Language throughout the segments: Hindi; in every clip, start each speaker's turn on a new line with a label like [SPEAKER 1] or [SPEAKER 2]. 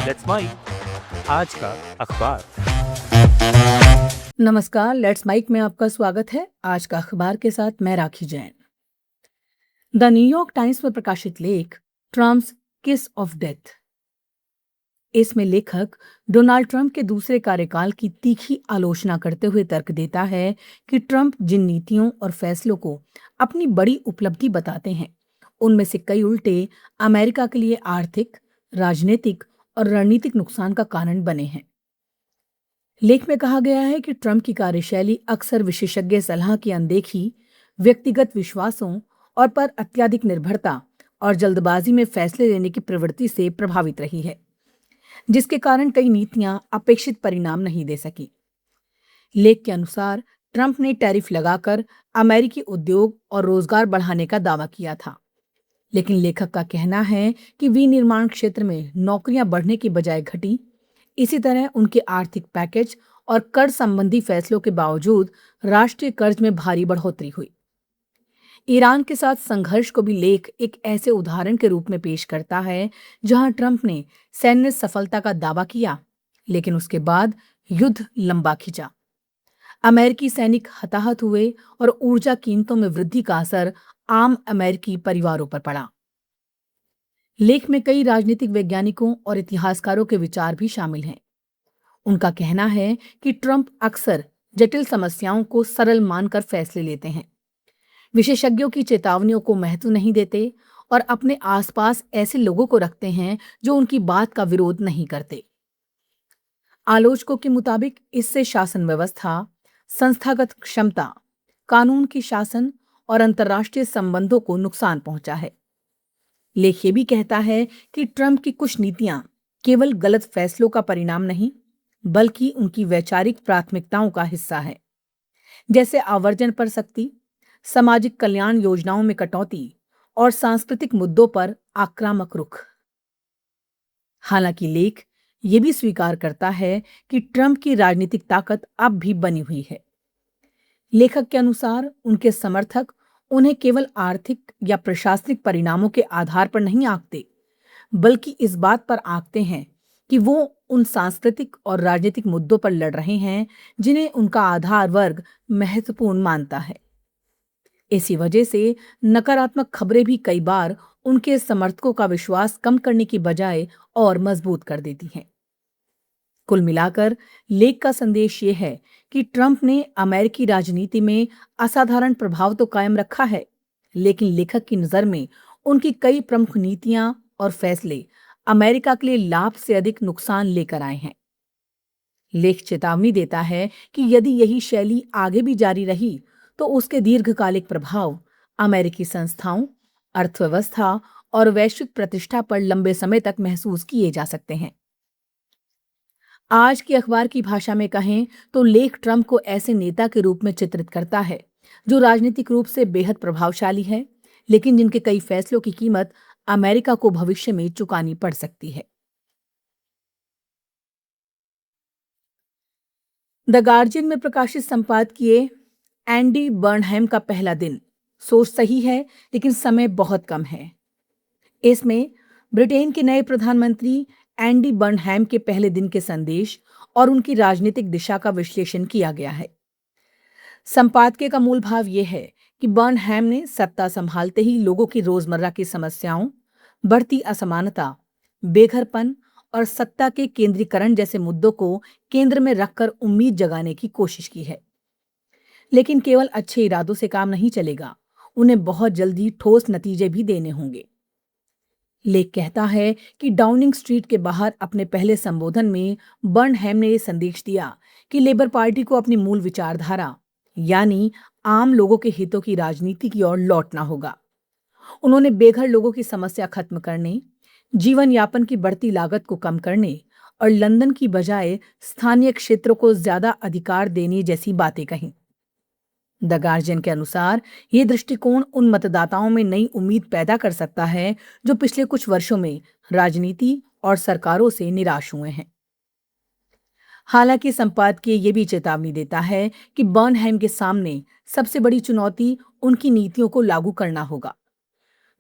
[SPEAKER 1] लेट्स माइक आज का अखबार।
[SPEAKER 2] नमस्कार, लेट्स माइक में आपका स्वागत है। आज का अखबार के साथ मैं राखी जैन। द न्यूयॉर्क टाइम्स में प्रकाशित लेख ट्रम्प्स किस ऑफ डेथ। इसमें लेखक डोनाल्ड ट्रंप के दूसरे कार्यकाल की तीखी आलोचना करते हुए तर्क देता है कि ट्रंप जिन नीतियों और फैसलों को अपनी बड़ी उपलब्धि बताते हैं, उनमें से कई उल्टे अमेरिका के लिए आर्थिक, राजनीतिक और रणनीतिक नुकसान का कारण बने हैं। लेख में कहा गया है कि ट्रंप की कार्यशैली अक्सर विशेषज्ञ सलाह की अनदेखी, व्यक्तिगत विश्वासों और पर अत्यधिक निर्भरता और जल्दबाजी में फैसले लेने की प्रवृत्ति से प्रभावित रही है, जिसके कारण कई नीतियां अपेक्षित परिणाम नहीं दे सकी। लेख के अनुसार ट्रंप ने टैरिफ लगाकर अमेरिकी उद्योग और रोजगार बढ़ाने का दावा किया था, लेकिन लेखक का कहना है कि विनिर्माण क्षेत्र में नौकरियां बढ़ने की बजाय घटी। इसी तरह उनके आर्थिक पैकेज और कर संबंधी फैसलों के बावजूद राष्ट्रीय कर्ज में भारी बढ़ोतरी हुई। ईरान के साथ संघर्ष को भी लेख एक ऐसे उदाहरण के रूप में पेश करता है जहां ट्रंप ने सैन्य सफलता का दावा किया, लेकिन उसके बाद युद्ध लंबा खिंचा। अमेरिकी सैनिक हताहत हुए और ऊर्जा कीमतों में वृद्धि का असर आम अमेरिकी परिवारों पर पड़ा। लेख में कई राजनीतिक वैज्ञानिकों और इतिहासकारों के विचार भी शामिल हैं। उनका कहना है कि ट्रंप अक्सर जटिल समस्याओं को सरल मानकर फैसले लेते हैं, विशेषज्ञों की चेतावनियों को महत्व नहीं देते और अपने आसपास ऐसे लोगों को रखते हैं जो उनकी बात का विरोध नहीं करते। आलोचकों के मुताबिक इससे शासन व्यवस्था, संस्थागत क्षमता, कानून की शासन और अंतर्राष्ट्रीय संबंधों को नुकसान पहुंचा है। लेख ये भी कहता है कि ट्रंप की कुछ नीतियां केवल गलत फैसलों का परिणाम नहीं, बल्कि उनकी वैचारिक प्राथमिकताओं का हिस्सा है, जैसे आवर्जन पर सख्ती, सामाजिक कल्याण योजनाओं में कटौती और सांस्कृतिक मुद्दों पर आक्रामक रुख। हालांकि लेख ये भी स्वीकार करता है कि ट्रंप की राजनीतिक ताकत अब भी बनी हुई है। लेखक के अनुसार उनके समर्थक उन्हें केवल आर्थिक या प्रशासनिक परिणामों के आधार पर नहीं आंकते, बल्कि इस बात पर आंकते हैं कि वो उन सांस्कृतिक और राजनीतिक मुद्दों पर लड़ रहे हैं जिन्हें उनका आधार वर्ग महत्वपूर्ण मानता है। इसी वजह से नकारात्मक खबरें भी कई बार उनके समर्थकों का विश्वास कम करने की बजाय और मजबूत कर देती हैं। कुल मिलाकर लेख का संदेश ये है कि ट्रंप ने अमेरिकी राजनीति में असाधारण प्रभाव तो कायम रखा है, लेकिन लेखक की नजर में उनकी कई प्रमुख नीतियां और फैसले अमेरिका के लिए लाभ से अधिक नुकसान लेकर आए हैं। लेख चेतावनी देता है कि यदि यही शैली आगे भी जारी रही तो उसके दीर्घकालिक प्रभाव अमेरिकी संस्थाओं, अर्थव्यवस्था और वैश्विक प्रतिष्ठा पर लंबे समय तक महसूस किए जा सकते हैं। आज की अखबार की भाषा में कहें तो लेख ट्रंप को ऐसे नेता के रूप में चित्रित करता है जो राजनीतिक रूप से बेहद प्रभावशाली है, लेकिन जिनके कई फैसलों की कीमत अमेरिका को भविष्य में चुकानी पड़ सकती है। द गार्जियन में प्रकाशित संपादकीय एंडी बर्नहैम का पहला दिन, सोच सही है लेकिन समय बहुत कम है। इसमें ब्रिटेन के नए प्रधानमंत्री एंडी बर्नहैम के पहले दिन के संदेश और उनकी राजनीतिक दिशा का विश्लेषण किया गया है। संपादकीय का मूल भाव यह है कि बर्नहैम ने सत्ता संभालते ही लोगों की रोजमर्रा की समस्याओं, बढ़ती असमानता, बेघरपन और सत्ता के केंद्रीकरण जैसे मुद्दों को केंद्र में रखकर उम्मीद जगाने की कोशिश की है। लेकिन केवल अच्छे इरादों से काम नहीं चलेगा, उन्हें बहुत जल्दी ठोस नतीजे भी देने होंगे। लेख कहता है कि डाउनिंग स्ट्रीट के बाहर अपने पहले संबोधन में बर्नहैम ने यह संदेश दिया कि लेबर पार्टी को अपनी मूल विचारधारा, यानी आम लोगों के हितों की राजनीति की ओर लौटना होगा। उन्होंने बेघर लोगों की समस्या खत्म करने, जीवन यापन की बढ़ती लागत को कम करने और लंदन की बजाय स्थानीय क्षेत्रों को ज्यादा अधिकार देने जैसी बातें कहीं। द गार्जियन के अनुसार ये दृष्टिकोण उन मतदाताओं में नई उम्मीद पैदा कर सकता है जो पिछले कुछ वर्षों में राजनीति और सरकारों से निराश हुए हैं। हालांकि संपादकीय ये भी चेतावनी देता है कि बर्नहैम के सामने सबसे बड़ी चुनौती उनकी नीतियों को लागू करना होगा।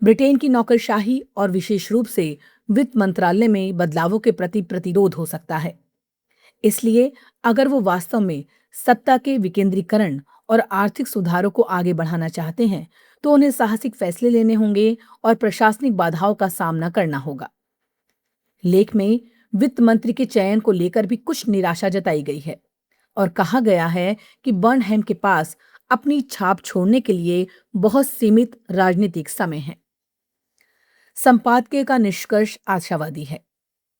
[SPEAKER 2] ब्रिटेन की नौकरशाही और विशेष रूप से वित्त मंत्रालय में बदलावों के प्रति प्रतिरोध हो सकता है। इसलिए अगर वो वास्तव में सत्ता के विकेंद्रीकरण और आर्थिक सुधारों को आगे बढ़ाना चाहते हैं तो उन्हें साहसिक फैसले लेने होंगे और प्रशासनिक बाधाओं का सामना करना होगा। लेख में वित्त मंत्री के चयन को लेकर भी कुछ निराशा जताई गई है और कहा गया है कि बर्नहैम के पास अपनी छाप छोड़ने के लिए बहुत सीमित राजनीतिक समय है। संपादकीय का निष्कर्ष आशावादी है।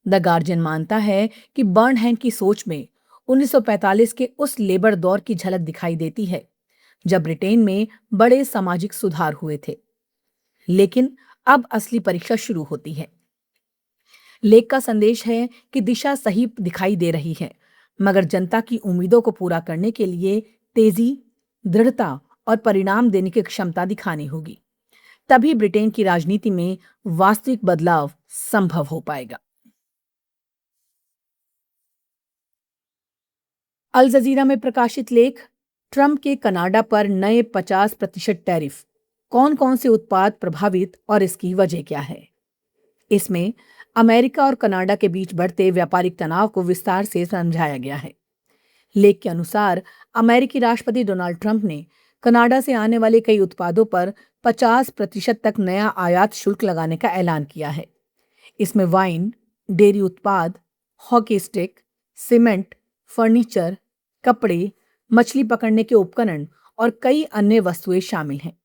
[SPEAKER 2] द गार्जियन मानता है कि बर्नहैम की सोच में 1945 के उस लेबर दौर की झलक दिखाई देती है जब ब्रिटेन में बड़े सामाजिक सुधार हुए थे, लेकिन अब असली परीक्षा शुरू होती है। लेख का संदेश है कि दिशा सही दिखाई दे रही है, मगर जनता की उम्मीदों को पूरा करने के लिए तेजी, दृढ़ता और परिणाम देने की क्षमता दिखानी होगी। तभी ब्रिटेन की राजनीति में वास्तविक बदलाव संभव हो पाएगा। अल जजीरा में प्रकाशित लेख, ट्रंप के कनाडा पर नए 50% टैरिफ, कौन कौन से उत्पाद प्रभावित और इसकी वजह क्या है। इसमें अमेरिका और कनाडा के बीच बढ़ते व्यापारिक तनाव को विस्तार से समझाया गया है। लेख के अनुसार अमेरिकी राष्ट्रपति डोनाल्ड ट्रंप ने कनाडा से आने वाले कई उत्पादों पर 50% तक नया आयात शुल्क लगाने का ऐलान किया है। इसमें वाइन, डेयरी उत्पाद, हॉकी स्टिक, सीमेंट, फर्नीचर, कपड़े, मछली पकड़ने के उपकरण और कई अन्य वस्तुएं शामिल हैं।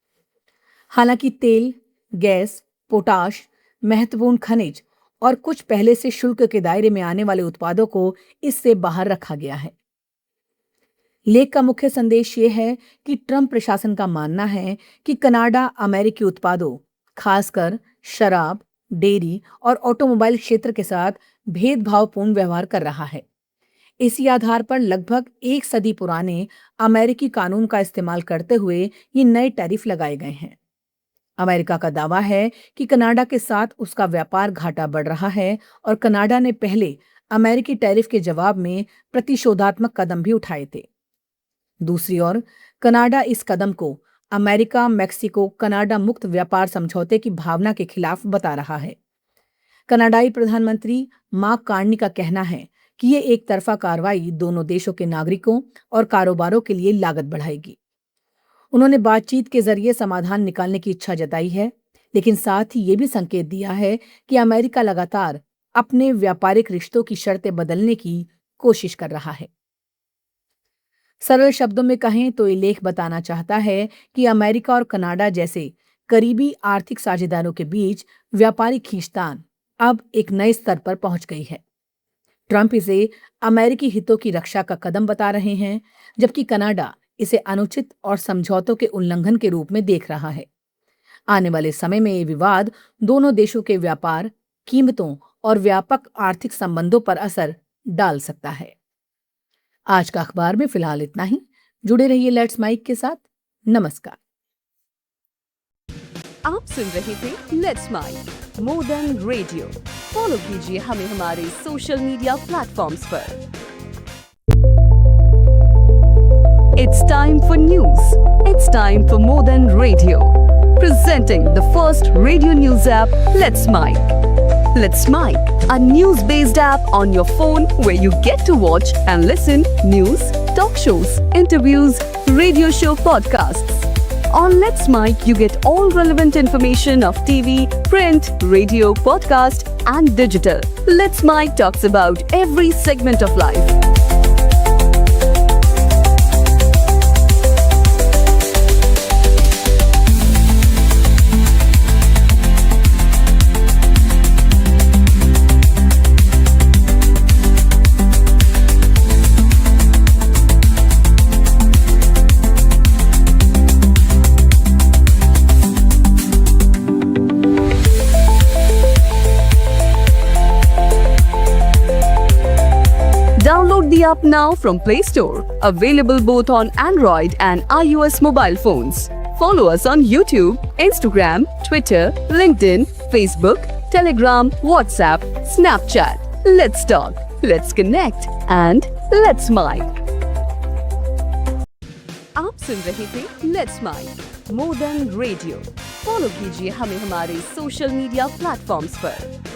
[SPEAKER 2] हालांकि तेल, गैस, पोटाश, महत्वपूर्ण खनिज और कुछ पहले से शुल्क के दायरे में आने वाले उत्पादों को इससे बाहर रखा गया है। लेख का मुख्य संदेश ये है कि ट्रंप प्रशासन का मानना है कि कनाडा अमेरिकी उत्पादों, खासकर शराब, डेयरी और ऑटोमोबाइल क्षेत्र के साथ भेदभावपूर्ण व्यवहार कर रहा है। इसी आधार पर लगभग एक सदी पुराने अमेरिकी कानून का इस्तेमाल करते हुए ये नए टैरिफ लगाए गए हैं। अमेरिका का दावा है कि कनाडा के साथ उसका व्यापार घाटा बढ़ रहा है और कनाडा ने पहले अमेरिकी टैरिफ के जवाब में प्रतिशोधात्मक कदम भी उठाए थे। दूसरी ओर कनाडा इस कदम को अमेरिका मैक्सिको कनाडा मुक्त व्यापार समझौते की भावना के खिलाफ बता रहा है। कनाडाई प्रधानमंत्री मार्क कार्नी का कहना है कि ये एक तरफा कार्रवाई दोनों देशों के नागरिकों और कारोबारों के लिए लागत बढ़ाएगी। उन्होंने बातचीत के जरिए समाधान निकालने की इच्छा जताई है, लेकिन साथ ही ये भी संकेत दिया है कि अमेरिका लगातार अपने व्यापारिक रिश्तों की शर्तें बदलने की कोशिश कर रहा है। सरल शब्दों में कहें तो ये लेख बताना चाहता है कि अमेरिका और कनाडा जैसे करीबी आर्थिक साझेदारों के बीच व्यापारिक खींचतान अब एक नए स्तर पर पहुंच गई है। ट्रंप इसे अमेरिकी हितों की रक्षा का कदम बता रहे हैं, जबकि कनाडा इसे अनुचित और समझौतों के उल्लंघन के रूप में देख रहा है। आने वाले समय में ये विवाद दोनों देशों के व्यापार, कीमतों और व्यापक आर्थिक संबंधों पर असर डाल सकता है। आज का अखबार में फिलहाल इतना ही। जुड़े रहिए लेट्स माइक के साथ। नमस्कार।
[SPEAKER 3] आप सुन रहे थे let's mic more than radio. Follow कीजिए हमें हमारे सोशल मीडिया प्लेटफॉर्म्स पर। It's time for news. It's time for more than radio. Presenting the first radio news app, Let's Mic. Let's Mic, a news-based app on your phone where you get to watch and listen news, talk shows, interviews, radio show podcasts. On Let's Mic, you get all relevant information of TV, print, radio, podcast, and digital. Let's Mic talks about every segment of life. Download the app now from Play Store. Available both on Android and iOS mobile phones. Follow us on YouTube, Instagram, Twitter, LinkedIn, Facebook, Telegram, WhatsApp, Snapchat. Let's talk, let's connect and let's mic. आप सुन रहे थे Let's Mic More Than Radio. Follow कीजिए हमें हमारे सोशल मीडिया प्लेटफॉर्म्स पर।